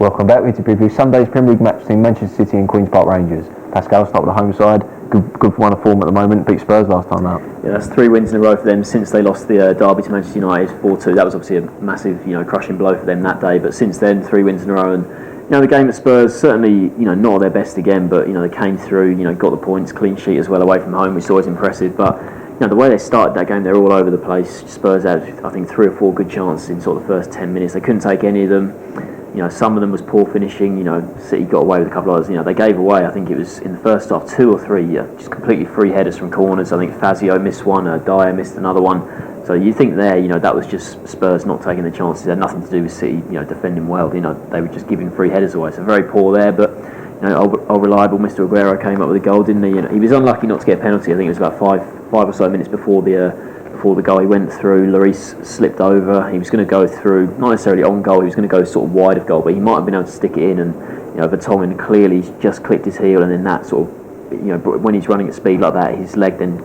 Welcome back. We to preview Sunday's Premier League match between Manchester City and Queen's Park Rangers. Pascal, start with the home side. Good run of form at the moment. Beat Spurs last time out. Yeah, that's 3 wins in a row for them since they lost the derby to Manchester United 4-2. That was obviously a massive, crushing blow for them that day. But since then, 3 wins in a row. And the game at Spurs certainly, not their best again, but they came through. Got the points, clean sheet as well away from home, which is always impressive. But the way they started that game, they're all over the place. Spurs had, I think, 3 or 4 good chances in sort of the first 10 minutes. They couldn't take any of them. Some of them was poor finishing. City got away with a couple of others. They gave away, I think it was in the first half, 2 or 3 just completely free headers from corners. I think Fazio missed one, Dyer missed another one. So you think there, that was just Spurs not taking the chances. It had nothing to do with City, defending well. They were just giving free headers away. So very poor there, but old reliable Mr. Aguero came up with a goal, didn't he? He was unlucky not to get a penalty. I think it was about five or so minutes before the goal he went through. Lloris slipped over. He was going to go through, not necessarily on goal, he was going to go sort of wide of goal, but he might have been able to stick it in, and Vertonghen clearly just clicked his heel, and then that sort of, when he's running at speed like that, his leg then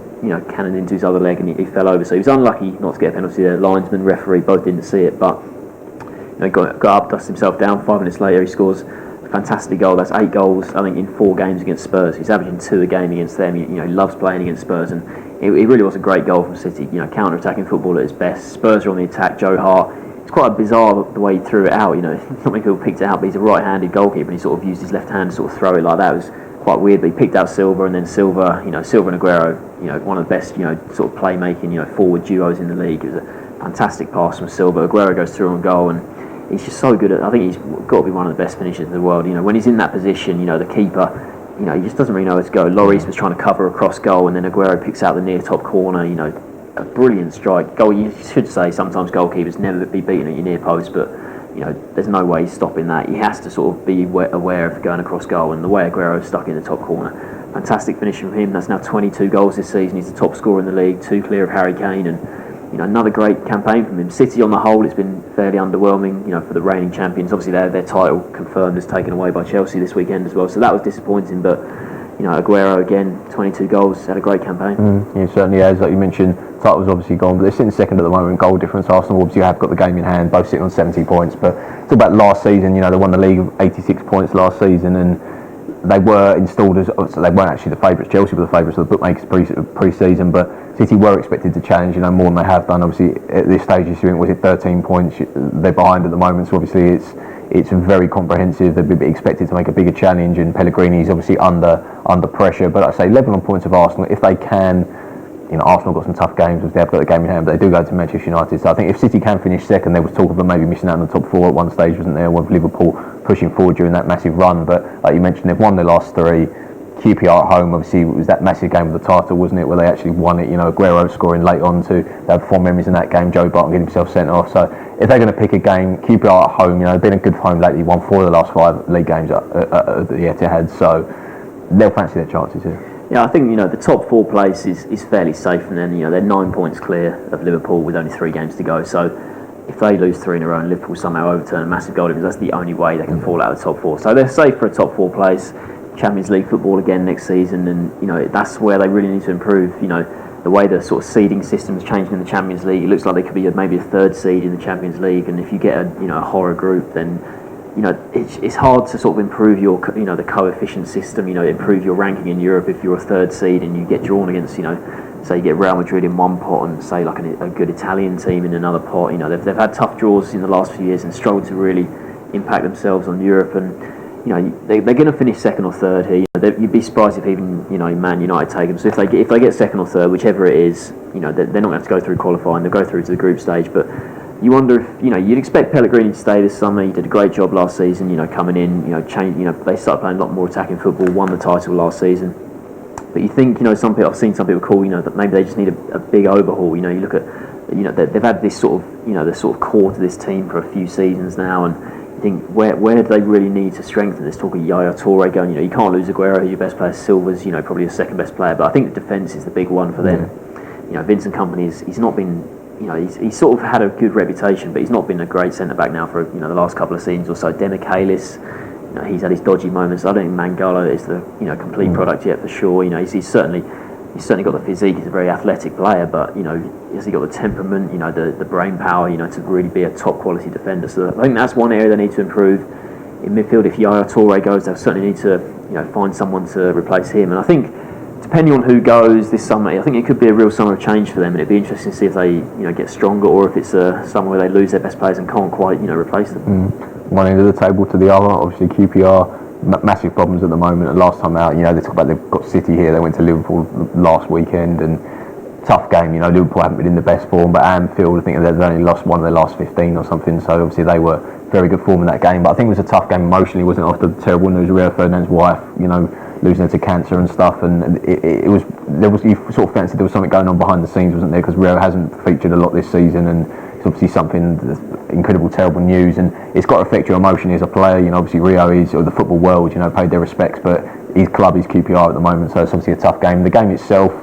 cannoned into his other leg, and he fell over. So he was unlucky not to get a penalty there. Linesman, referee both didn't see it, but got up, dusted himself down. 5 minutes later he scores a fantastic goal. That's 8 goals, I think, in 4 games against Spurs. He's averaging 2 a game against them. He loves playing against Spurs, and it really was a great goal from City. Counter-attacking football at its best. Spurs are on the attack. Joe Hart, it's quite bizarre the way he threw it out. Not many people picked it out, but he's a right-handed goalkeeper, and he sort of used his left hand to sort of throw it like that. It was quite weird, but he picked out Silva, and then Silva and Aguero, one of the best, sort of playmaking, forward duos in the league. It was a fantastic pass from Silva. Aguero goes through on goal, and he's just so good at. I think he's got to be one of the best finishers in the world. When he's in that position, the keeper, he just doesn't really know where to go. Lloris was trying to cover across goal, and then Aguero picks out the near top corner. A brilliant strike. Goal. You should say sometimes goalkeepers never be beaten at your near post, but there's no way he's stopping that. He has to sort of be aware of going across goal, and the way Aguero is stuck in the top corner, fantastic finish from him. That's now 22 goals this season. He's the top scorer in the league, 2 clear of Harry Kane, and another great campaign from him. City on the whole, it's been fairly underwhelming, for the reigning champions. Obviously their title confirmed is taken away by Chelsea this weekend as well, so that was disappointing, but Aguero again, 22 goals, had a great campaign. He certainly has. Like you mentioned, title was obviously gone, but they're sitting second at the moment in goal difference. Arsenal obviously have got the game in hand, both sitting on 70 points, but it's about last season. They won the league of 86 points last season, and they were installed as, so they weren't actually the favourites. Chelsea were the favourites of the bookmakers pre-season, but City were expected to challenge, more than they have done. Obviously, at this stage, was it 13 points? They're behind at the moment, so obviously it's very comprehensive. They'd be expected to make a bigger challenge, and Pellegrini's obviously under pressure. But I'd say level on points of Arsenal, if they can. Arsenal got some tough games, if they have got the game in hand, but they do go to Manchester United. So I think if City can finish second, there was talk of them maybe missing out on the top 4 at one stage, wasn't there, with Liverpool pushing forward during that massive run. But like you mentioned, they've won their last 3. QPR at home, obviously, it was that massive game of the title, wasn't it, where they actually won it. Aguero scoring late on too. They have fond memories in that game. Joe Barton getting himself sent off. So if they're going to pick a game, QPR at home, they've been a good home lately. Won 4 of the last 5 league games at the Etihad. So they'll fancy their chances here. Yeah, I think the top 4 place is fairly safe, and then they're 9 points clear of Liverpool with only 3 games to go. So if they lose 3 in a row and Liverpool somehow overturn a massive goal difference, that's the only way they can fall out of the top 4. So they're safe for a top 4 place. Champions League football again next season, and that's where they really need to improve. The way the sort of seeding system is changing in the Champions League, it looks like they could be maybe a 3rd seed in the Champions League, and if you get a horror group, then it's hard to sort of improve your the coefficient system, improve your ranking in Europe if you're a 3rd seed and you get drawn against say you get Real Madrid in one pot and say like a good Italian team in another pot. They've had tough draws in the last few years and struggled to really impact themselves on Europe, and they're going to finish 2nd or 3rd here. You'd be surprised if even Man United take them. So if they get 2nd or 3rd, whichever it is, they're not going to have to go through qualifying. They'll go through to the group stage. But you wonder if you'd expect Pellegrini to stay this summer. He did a great job last season. Coming in, change. They started playing a lot more attacking football. Won the title last season. But you think some people, I've seen some people call that maybe they just need a big overhaul. You look at they've had this sort of the sort of core to this team for a few seasons now, and you think where do they really need to strengthen? There's talk of Yaya Toure going. You can't lose Aguero, your best player. Silva's probably your 2nd best player, but I think the defence is the big one for them. Vincent Kompany he's not been. He's sort of had a good reputation, but he's not been a great centre back now for the last couple of seasons or so. Demichelis, he's had his dodgy moments. I don't think Mangala is the complete product yet for sure. He's certainly got the physique. He's a very athletic player, but has he got the temperament? The brain power. To really be a top quality defender. So I think that's one area they need to improve. in midfield, if Yaya Toure goes, they'll certainly need to find someone to replace him. And I think, depending on who goes this summer, I think it could be a real summer of change for them, and it'd be interesting to see if they get stronger, or if it's a summer where they lose their best players and can't quite replace them. One end of the table to the other, obviously QPR, massive problems at the moment. And last time out, they talk about they've got City here. They went to Liverpool last weekend, and tough game. Liverpool haven't been in the best form, but Anfield, I think they've only lost one of their last 15 or something. So obviously they were very good form in that game. But I think it was a tough game emotionally, wasn't it? After the terrible news of Rio Ferdinand's wife, losing her to cancer and stuff, and it was you sort of fancied there was something going on behind the scenes, wasn't there? Because Rio hasn't featured a lot this season, and it's obviously something that's incredible, terrible news, and it's got to affect your emotion as a player. Obviously Rio is, or the football world, paid their respects, but his club is QPR at the moment, so it's obviously a tough game. The game itself,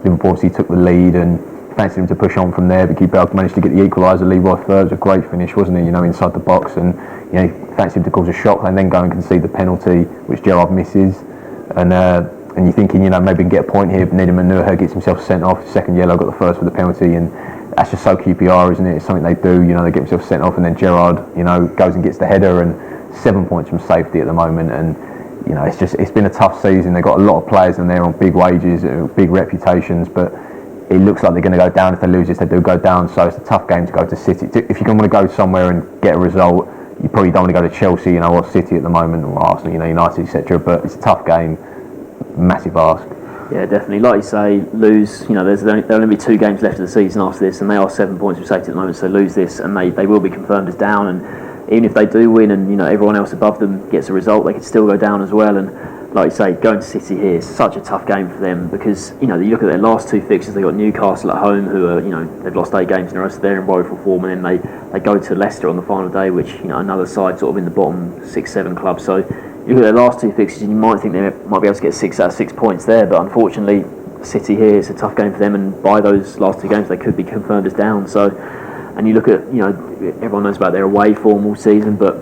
Liverpool obviously took the lead and fancied him to push on from there, but QPR managed to get the equaliser. Leroy Fer was a great finish, wasn't he? Inside the box, and fancied him to cause a shock and then go and concede the penalty, which Gerrard misses. And you're thinking, maybe can get a point here, but Nedum Nuha gets himself sent off, second yellow, got the first for the penalty, and that's just so QPR, isn't it? It's something they do, they get themselves sent off, and then Gerrard, goes and gets the header, and 7 points from safety at the moment, and it's been a tough season. They've got a lot of players in there on big wages, big reputations, but it looks like they're going to go down. If they lose this, they do go down, so it's a tough game to go to City. If you're going to go somewhere and get a result, you probably don't want to go to Chelsea, or City at the moment, or Arsenal, United, etc. But it's a tough game, massive ask. Yeah, definitely. Like you say, lose. There'll only be 2 games left of the season after this, and they are 7 points from safety at the moment. So lose this, and they will be confirmed as down. And even if they do win, and everyone else above them gets a result, they could still go down as well. And like you say, going to City here is such a tough game for them, because you look at their last 2 fixtures. They got Newcastle at home, who are they've lost 8 games in a row, so they're in woeful form, and then they go to Leicester on the final day, which another side sort of in the bottom 6-7 club. So you look at their last 2 fixtures, and you might think they might be able to get 6 out of 6 points there, but unfortunately, City here, it's a tough game for them, and by those last 2 games, they could be confirmed as down. So, and you look at everyone knows about their away form all season, but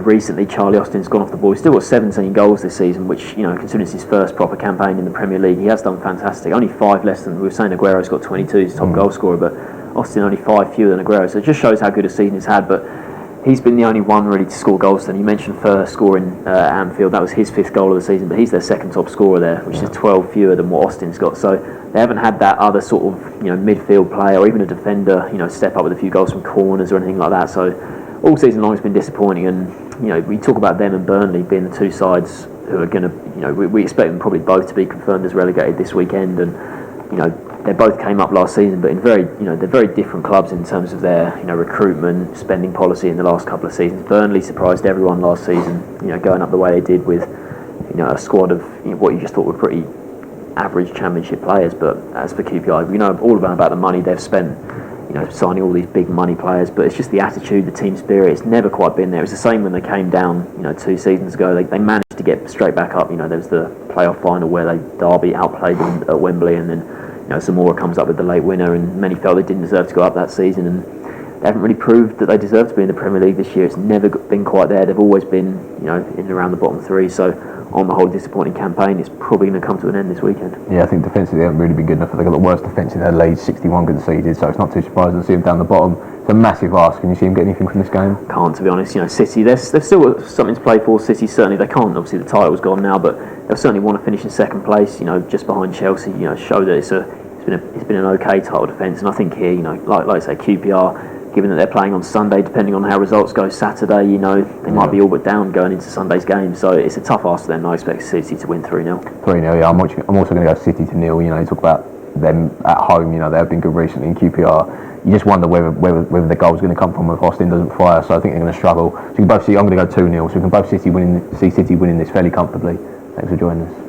recently Charlie Austin's gone off the ball. He's still got 17 goals this season, which considering it's his first proper campaign in the Premier League, he has done fantastic. Only 5 less than we were saying. Aguero's got 22, he's top goal scorer, but Austin only 5 fewer than Aguero. So it just shows how good a season he's had. But he's been the only one really to score goals. And you mentioned Fer scoring at Anfield. That was his 5th goal of the season, but he's their 2nd top scorer there, which is 12 fewer than what Austin's got. So they haven't had that other sort of midfield player, or even a defender step up with a few goals from corners or anything like that. So all season long it's been disappointing. And we talk about them and Burnley being the 2 sides who are going to we expect them probably both to be confirmed as relegated this weekend. And they both came up last season, but in very they're very different clubs in terms of their recruitment, spending policy in the last couple of seasons. Burnley surprised everyone last season, going up the way they did with a squad of what you just thought were pretty average Championship players. But as for QPR, we know all about the money they've spent, signing all these big money players. But it's just the attitude, the team spirit. It's never quite been there. It was the same when they came down, 2 seasons ago. They managed to get straight back up. There was the playoff final where Derby outplayed them at Wembley, and then Zamora comes up with the late winner, and many felt they didn't deserve to go up that season, and they haven't really proved that they deserve to be in the Premier League this year. It's never been quite there. They've always been, in and around the bottom 3. So on the whole, disappointing campaign. It's probably going to come to an end this weekend. Yeah, I think defensively they haven't really been good enough. They've got the worst defence in their league, 61 conceded, so it's not too surprising to see them down the bottom. It's a massive ask. Can you see them get anything from this game? Can't, to be honest. City, they've still got something to play for. City certainly, they can't. Obviously, the title's gone now, but they'll certainly want to finish in 2nd place. Just behind Chelsea. Show that it's been an okay title defence, and I think here, like I say, QPR, given that they're playing on Sunday, depending on how results go Saturday, they might be all but down going into Sunday's game. So it's a tough ask for them. I expect City to win 3-0. 3-0, yeah. I'm also going to go City to 0. You talk about them at home. They have been good recently in QPR. You just wonder whether the goal's going to come from if Austin doesn't fire. So I think they're going to struggle. So you can both see. I'm going to go 2-0. So we can both see City winning this fairly comfortably. Thanks for joining us.